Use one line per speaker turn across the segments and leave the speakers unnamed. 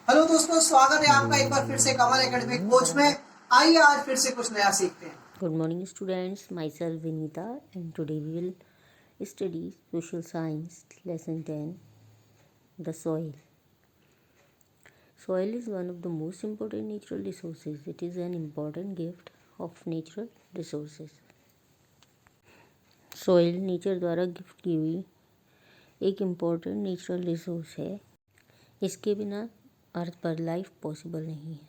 Hello दोस्तों, स्वागत है आपका एक बार फिर से कमल एकेडमिक कोच में। आइए आज फिर से कुछ नया सीखते हैं।
Good morning, students. Myself Vinita, and today we will study Social Science Lesson 10, the soil. Soil is one of the most important natural resources. It is an important gift of natural resources. Soil nature द्वारा gift की हुई एक important natural resource है। इसके बिना अर्थ पर life possible नहीं है।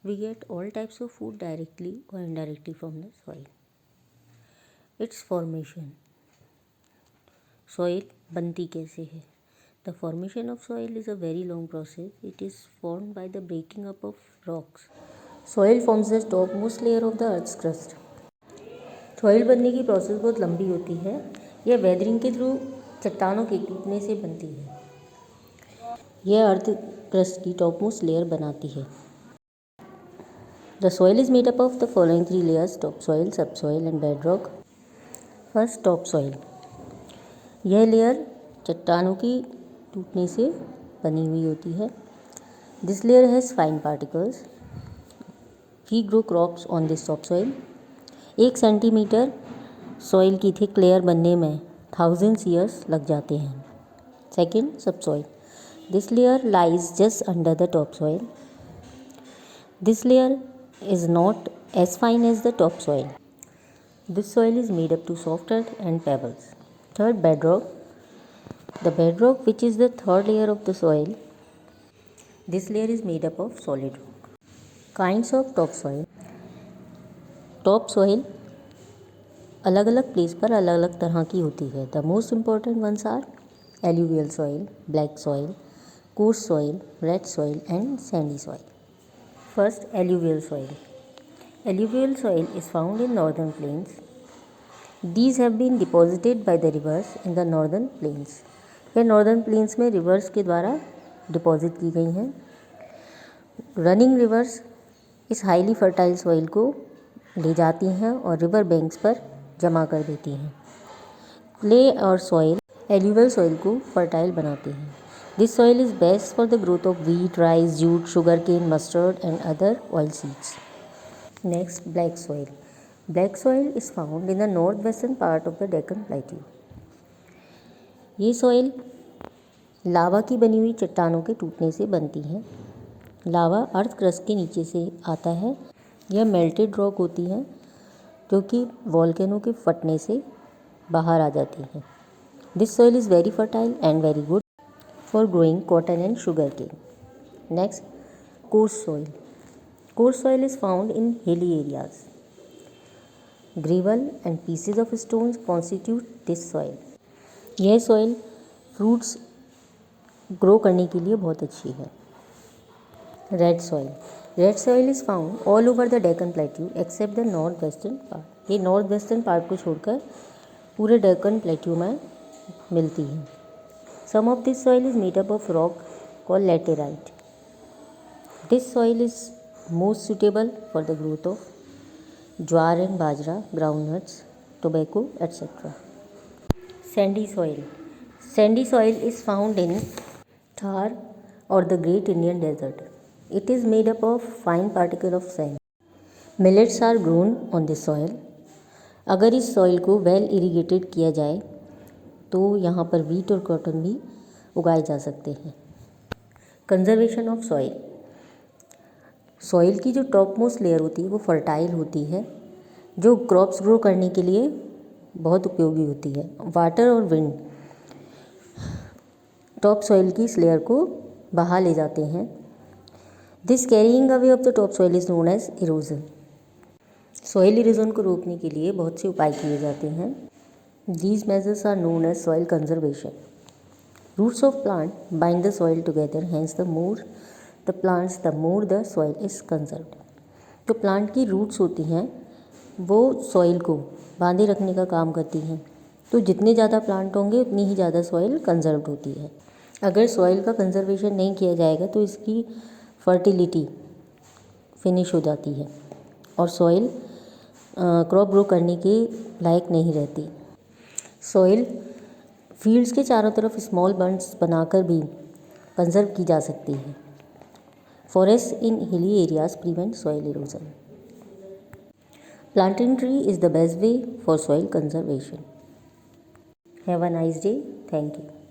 We get all types of food directly or indirectly from the soil. Its formation. Soil बनती कैसे है? The formation of soil is a very long process. It is formed by the breaking up of rocks. Soil forms the topmost layer of the earth's crust. Soil बनने की process बहुत लंबी होती है। यह वेदरिंग के थ्रू चट्टानों के टूटने से बनती है। यह अर्थ क्रस्ट की टॉपमोस्ट लेयर बनाती है। The soil is made up of the following three layers: topsoil, subsoil and bedrock. First, topsoil. यह लेयर चट्टानों की टूटने से बनी हुई होती है। This layer has fine particles. We grow crops on this topsoil. 1 centimetre soil की थिक लेयर बनने में thousands years लग जाते हैं। Second, subsoil. This layer lies just under the topsoil. This layer is not as fine as the topsoil. This soil is made up to soft earth and pebbles. Third, bedrock. The bedrock, which is the third layer of the soil, this layer is made up of solid rock. Kinds of topsoil. Topsoil अलग अलग place पर अलग अलग तरह की होती है। The most important ones are alluvial soil, black soil, coarse soil, red soil and sandy soil. First, alluvial soil. Alluvial soil is found in northern plains. These have been deposited by the rivers in the northern plains. यह northern plains में reverse के द्वारा deposit की गई हैं। Running reverse इस highly fertile soil को ले जाती हैं और रिवर बैंक्स पर जमा कर देती हैं। क्ले और सॉइल एल्यूवियल सॉइल को फर्टाइल बनाते हैं। This soil is best for the growth of wheat, rice, jute, sugarcane, mustard and other oil seeds. Next, black soil. Black soil is found in the northwestern part of the Deccan Plateau. ये soil लावा की बनी हुई चट्टानों के टूटने से बनती है। लावा अर्थ क्रस्ट के नीचे से आता है। यह मेल्टेड रॉक होती है जो कि वॉल्केनो के फटने से बाहर आ जाती है। This soil is very fertile and very good for growing cotton and sugarcane. Next, coarse soil. Coarse soil is found in hilly areas. Gravel and pieces of stones constitute this soil. यह soil fruits grow करने के लिए बहुत अच्छी है। Red soil. Red soil is found all over the Deccan Plateau except the northwestern part. ये northwestern part को छोड़कर पूरे Deccan Plateau में मिलती है। Some of this soil is made up of rock called laterite. This soil is most suitable for the growth of jowar and bajra, groundnuts, tobacco, etc. Sandy soil. Sandy soil is found in Thar or the Great Indian Desert. It is made up of fine particles of sand. Millets are grown on this soil. अगर इस soil को well irrigated किया जाए तो यहाँ पर wheat और cotton भी उगाए जा सकते हैं। Conservation of soil. सॉइल की जो टॉप मोस्ट लेयर होती है वो फर्टाइल होती है जो क्रॉप्स ग्रो करने के लिए बहुत उपयोगी होती है। वाटर और विंड टॉप सॉइल की इस लेयर को बहा ले जाते हैं। This carrying away of the top soil is known as erosion. Soil erosion को रोकने के लिए बहुत से उपाय किए जाते हैं। These measures are known as soil conservation. Roots of plant bind the soil together, hence the more the plants, the more the soil is conserved. तो प्लांट की रूट्स होती हैं वो सॉइल को बांधे रखने का काम करती हैं। तो जितने ज़्यादा प्लांट होंगे उतनी ही ज़्यादा सॉइल कंजर्व्ड होती है। अगर सॉइल का कंजर्वेशन नहीं किया जाएगा तो इसकी फर्टिलिटी फिनिश हो जाती है और सॉइल क्रॉप ग्रो करने के लायक नहीं रहती। सॉइल फील्ड्स के चारों तरफ स्मॉल बंड्स बनाकर भी कंजर्व की जा सकती है। Forests in hilly areas prevent soil erosion. Planting tree is the best way for soil conservation. Have a nice day. Thank you.